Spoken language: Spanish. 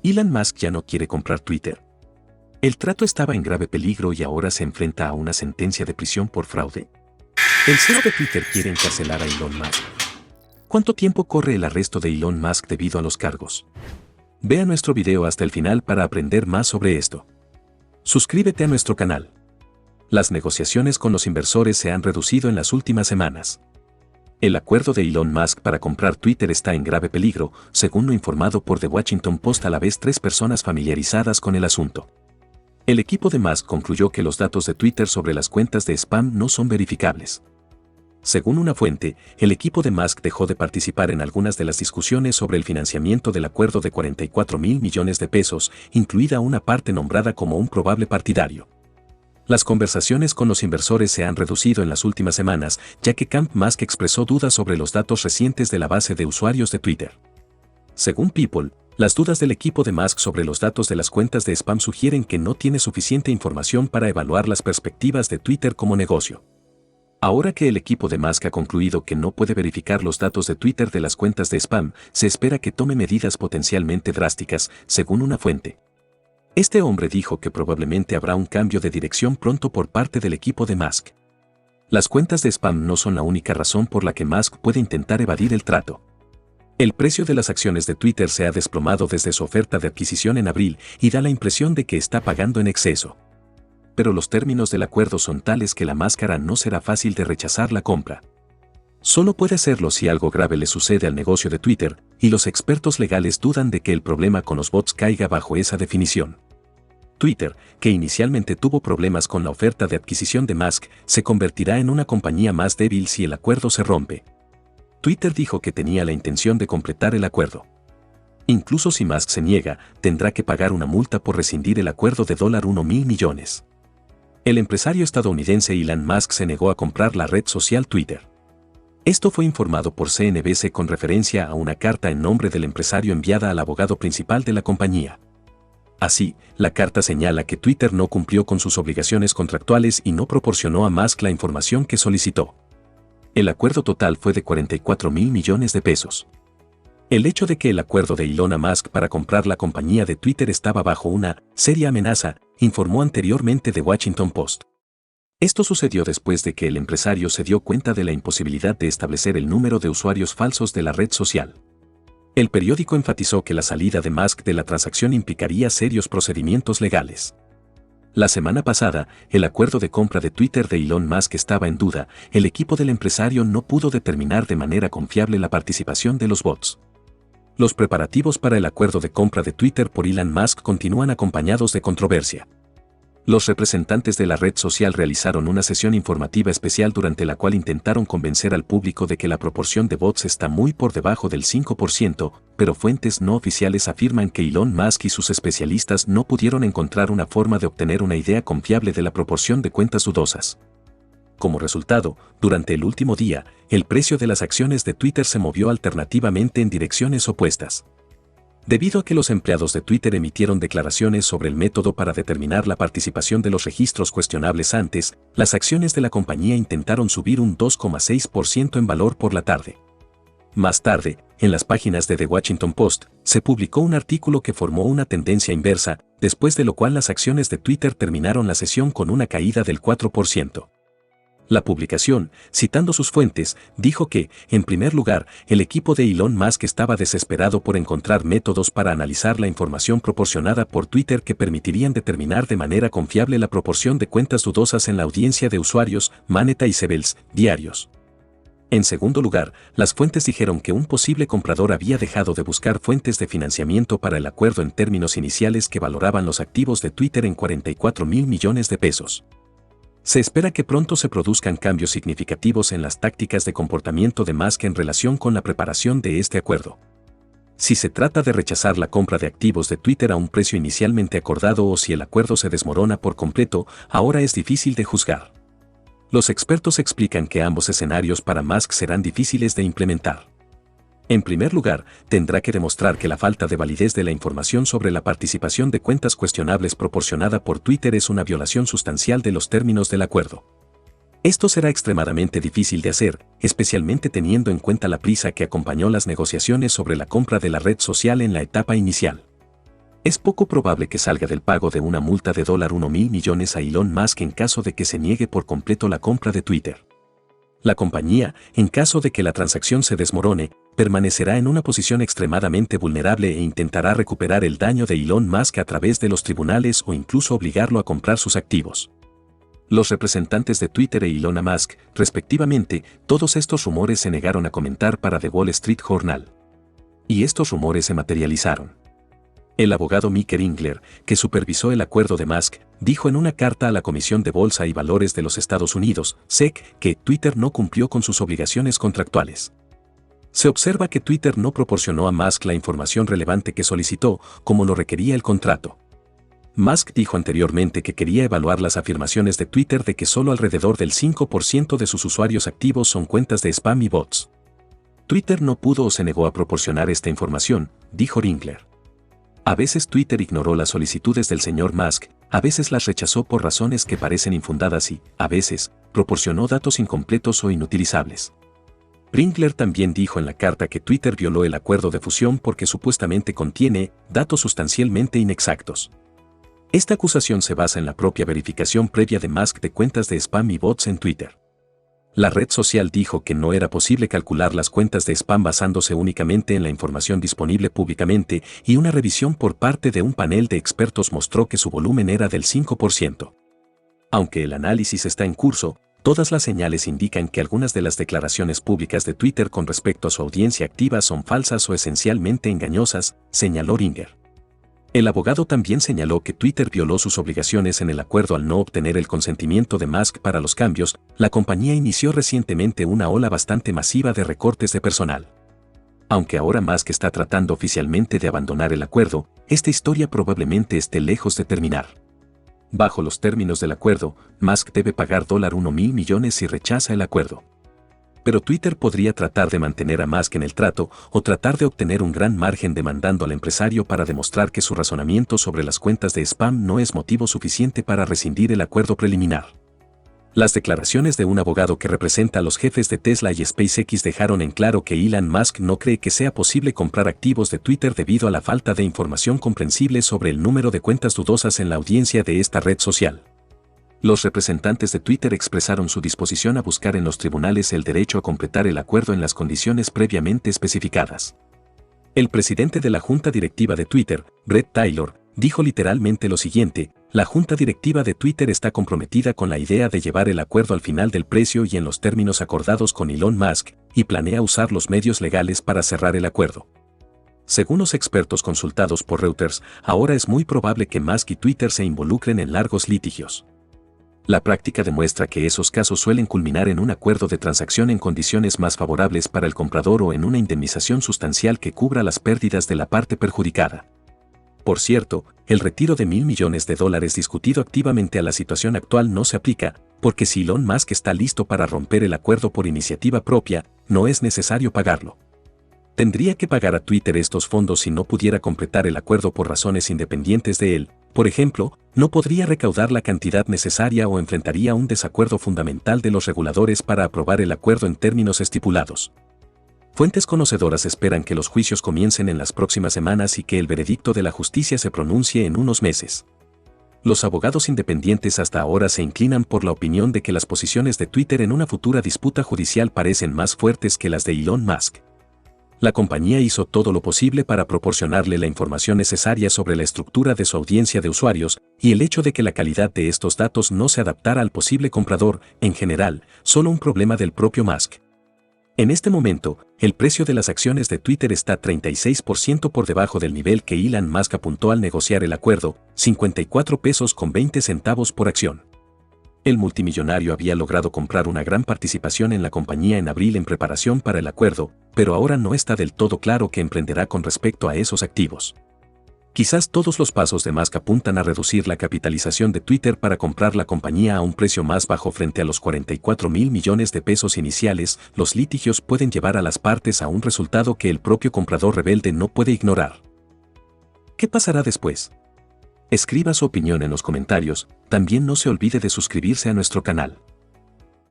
Elon Musk ya no quiere comprar Twitter. El trato estaba en grave peligro y ahora se enfrenta a una sentencia de prisión por fraude. El CEO de Twitter quiere encarcelar a Elon Musk. ¿Cuánto tiempo corre el arresto de Elon Musk debido a los cargos? Vea nuestro video hasta el final para aprender más sobre esto. Suscríbete a nuestro canal. Las negociaciones con los inversores se han reducido en las últimas semanas. El acuerdo de Elon Musk para comprar Twitter está en grave peligro, según lo informado por The Washington Post, a la vez 3 personas familiarizadas con el asunto. El equipo de Musk concluyó que los datos de Twitter sobre las cuentas de spam no son verificables. Según una fuente, el equipo de Musk dejó de participar en algunas de las discusiones sobre el financiamiento del acuerdo de 44.000 millones de pesos, incluida una parte nombrada como un probable partidario. Las conversaciones con los inversores se han reducido en las últimas semanas, ya que Camp Musk expresó dudas sobre los datos recientes de la base de usuarios de Twitter. Según People, las dudas del equipo de Musk sobre los datos de las cuentas de spam sugieren que no tiene suficiente información para evaluar las perspectivas de Twitter como negocio. Ahora que el equipo de Musk ha concluido que no puede verificar los datos de Twitter de las cuentas de spam, se espera que tome medidas potencialmente drásticas, según una fuente. Este hombre dijo que probablemente habrá un cambio de dirección pronto por parte del equipo de Musk. Las cuentas de spam no son la única razón por la que Musk puede intentar evadir el trato. El precio de las acciones de Twitter se ha desplomado desde su oferta de adquisición en abril y da la impresión de que está pagando en exceso. Pero los términos del acuerdo son tales que la máscara no será fácil de rechazar la compra. Solo puede hacerlo si algo grave le sucede al negocio de Twitter, y los expertos legales dudan de que el problema con los bots caiga bajo esa definición. Twitter, que inicialmente tuvo problemas con la oferta de adquisición de Musk, se convertirá en una compañía más débil si el acuerdo se rompe. Twitter dijo que tenía la intención de completar el acuerdo. Incluso si Musk se niega, tendrá que pagar una multa por rescindir el acuerdo de $1.000 millones. El empresario estadounidense Elon Musk se negó a comprar la red social Twitter. Esto fue informado por CNBC con referencia a una carta en nombre del empresario enviada al abogado principal de la compañía. Así, la carta señala que Twitter no cumplió con sus obligaciones contractuales y no proporcionó a Musk la información que solicitó. El acuerdo total fue de $44.000 millones de pesos. El hecho de que el acuerdo de Elon Musk para comprar la compañía de Twitter estaba bajo una seria amenaza, informó anteriormente The Washington Post. Esto sucedió después de que el empresario se dio cuenta de la imposibilidad de establecer el número de usuarios falsos de la red social. El periódico enfatizó que la salida de Musk de la transacción implicaría serios procedimientos legales. La semana pasada, el acuerdo de compra de Twitter de Elon Musk estaba en duda. El equipo del empresario no pudo determinar de manera confiable la participación de los bots. Los preparativos para el acuerdo de compra de Twitter por Elon Musk continúan acompañados de controversia. Los representantes de la red social realizaron una sesión informativa especial durante la cual intentaron convencer al público de que la proporción de bots está muy por debajo del 5%, pero fuentes no oficiales afirman que Elon Musk y sus especialistas no pudieron encontrar una forma de obtener una idea confiable de la proporción de cuentas dudosas. Como resultado, durante el último día, el precio de las acciones de Twitter se movió alternativamente en direcciones opuestas. Debido a que los empleados de Twitter emitieron declaraciones sobre el método para determinar la participación de los registros cuestionables antes, las acciones de la compañía intentaron subir un 2,6% en valor por la tarde. Más tarde, en las páginas de The Washington Post, se publicó un artículo que formó una tendencia inversa, después de lo cual las acciones de Twitter terminaron la sesión con una caída del 4%. La publicación, citando sus fuentes, dijo que, en primer lugar, el equipo de Elon Musk estaba desesperado por encontrar métodos para analizar la información proporcionada por Twitter que permitirían determinar de manera confiable la proporción de cuentas dudosas en la audiencia de usuarios, Maneta y Sebels, diarios. En segundo lugar, las fuentes dijeron que un posible comprador había dejado de buscar fuentes de financiamiento para el acuerdo en términos iniciales que valoraban los activos de Twitter en $44.000 millones de pesos. Se espera que pronto se produzcan cambios significativos en las tácticas de comportamiento de Musk en relación con la preparación de este acuerdo. Si se trata de rechazar la compra de activos de Twitter a un precio inicialmente acordado o si el acuerdo se desmorona por completo, ahora es difícil de juzgar. Los expertos explican que ambos escenarios para Musk serán difíciles de implementar. En primer lugar, tendrá que demostrar que la falta de validez de la información sobre la participación de cuentas cuestionables proporcionada por Twitter es una violación sustancial de los términos del acuerdo. Esto será extremadamente difícil de hacer, especialmente teniendo en cuenta la prisa que acompañó las negociaciones sobre la compra de la red social en la etapa inicial. Es poco probable que salga del pago de una multa de $1.000 millones a Elon Musk en caso de que se niegue por completo la compra de Twitter. La compañía, en caso de que la transacción se desmorone, permanecerá en una posición extremadamente vulnerable e intentará recuperar el daño de Elon Musk a través de los tribunales o incluso obligarlo a comprar sus activos. Los representantes de Twitter e Elon Musk, respectivamente, todos estos rumores se negaron a comentar para The Wall Street Journal. Y estos rumores se materializaron. El abogado Mike Ringler, que supervisó el acuerdo de Musk, dijo en una carta a la Comisión de Bolsa y Valores de los Estados Unidos, SEC, que Twitter no cumplió con sus obligaciones contractuales. Se observa que Twitter no proporcionó a Musk la información relevante que solicitó, como lo requería el contrato. Musk dijo anteriormente que quería evaluar las afirmaciones de Twitter de que solo alrededor del 5% de sus usuarios activos son cuentas de spam y bots. Twitter no pudo o se negó a proporcionar esta información, dijo Ringler. A veces Twitter ignoró las solicitudes del señor Musk, a veces las rechazó por razones que parecen infundadas y, a veces, proporcionó datos incompletos o inutilizables. Ringler también dijo en la carta que Twitter violó el acuerdo de fusión porque supuestamente contiene datos sustancialmente inexactos. Esta acusación se basa en la propia verificación previa de Musk de cuentas de spam y bots en Twitter. La red social dijo que no era posible calcular las cuentas de spam basándose únicamente en la información disponible públicamente y una revisión por parte de un panel de expertos mostró que su volumen era del 5%. Aunque el análisis está en curso, todas las señales indican que algunas de las declaraciones públicas de Twitter con respecto a su audiencia activa son falsas o esencialmente engañosas, señaló Ringler. El abogado también señaló que Twitter violó sus obligaciones en el acuerdo al no obtener el consentimiento de Musk para los cambios. La compañía inició recientemente una ola bastante masiva de recortes de personal. Aunque ahora Musk está tratando oficialmente de abandonar el acuerdo, esta historia probablemente esté lejos de terminar. Bajo los términos del acuerdo, Musk debe pagar $1.000 millones si rechaza el acuerdo. Pero Twitter podría tratar de mantener a Musk en el trato o tratar de obtener un gran margen demandando al empresario para demostrar que su razonamiento sobre las cuentas de spam no es motivo suficiente para rescindir el acuerdo preliminar. Las declaraciones de un abogado que representa a los jefes de Tesla y SpaceX dejaron en claro que Elon Musk no cree que sea posible comprar activos de Twitter debido a la falta de información comprensible sobre el número de cuentas dudosas en la audiencia de esta red social. Los representantes de Twitter expresaron su disposición a buscar en los tribunales el derecho a completar el acuerdo en las condiciones previamente especificadas. El presidente de la junta directiva de Twitter, Bret Taylor, dijo literalmente lo siguiente: la junta directiva de Twitter está comprometida con la idea de llevar el acuerdo al final del precio y en los términos acordados con Elon Musk, y planea usar los medios legales para cerrar el acuerdo. Según los expertos consultados por Reuters, ahora es muy probable que Musk y Twitter se involucren en largos litigios. La práctica demuestra que esos casos suelen culminar en un acuerdo de transacción en condiciones más favorables para el comprador o en una indemnización sustancial que cubra las pérdidas de la parte perjudicada. Por cierto, el retiro de $1.000 millones discutido activamente a la situación actual no se aplica, porque si Elon Musk está listo para romper el acuerdo por iniciativa propia, no es necesario pagarlo. Tendría que pagar a Twitter estos fondos si no pudiera completar el acuerdo por razones independientes de él. Por ejemplo, no podría recaudar la cantidad necesaria o enfrentaría un desacuerdo fundamental de los reguladores para aprobar el acuerdo en términos estipulados. Fuentes conocedoras esperan que los juicios comiencen en las próximas semanas y que el veredicto de la justicia se pronuncie en unos meses. Los abogados independientes hasta ahora se inclinan por la opinión de que las posiciones de Twitter en una futura disputa judicial parecen más fuertes que las de Elon Musk. La compañía hizo todo lo posible para proporcionarle la información necesaria sobre la estructura de su audiencia de usuarios, y el hecho de que la calidad de estos datos no se adaptara al posible comprador, en general, solo un problema del propio Musk. En este momento, el precio de las acciones de Twitter está 36% por debajo del nivel que Elon Musk apuntó al negociar el acuerdo, 54 pesos con 20 centavos por acción. El multimillonario había logrado comprar una gran participación en la compañía en abril en preparación para el acuerdo, pero ahora no está del todo claro qué emprenderá con respecto a esos activos. Quizás todos los pasos de Musk apuntan a reducir la capitalización de Twitter para comprar la compañía a un precio más bajo frente a los $44.000 millones iniciales. Los litigios pueden llevar a las partes a un resultado que el propio comprador rebelde no puede ignorar. ¿Qué pasará después? Escriba su opinión en los comentarios, también no se olvide de suscribirse a nuestro canal.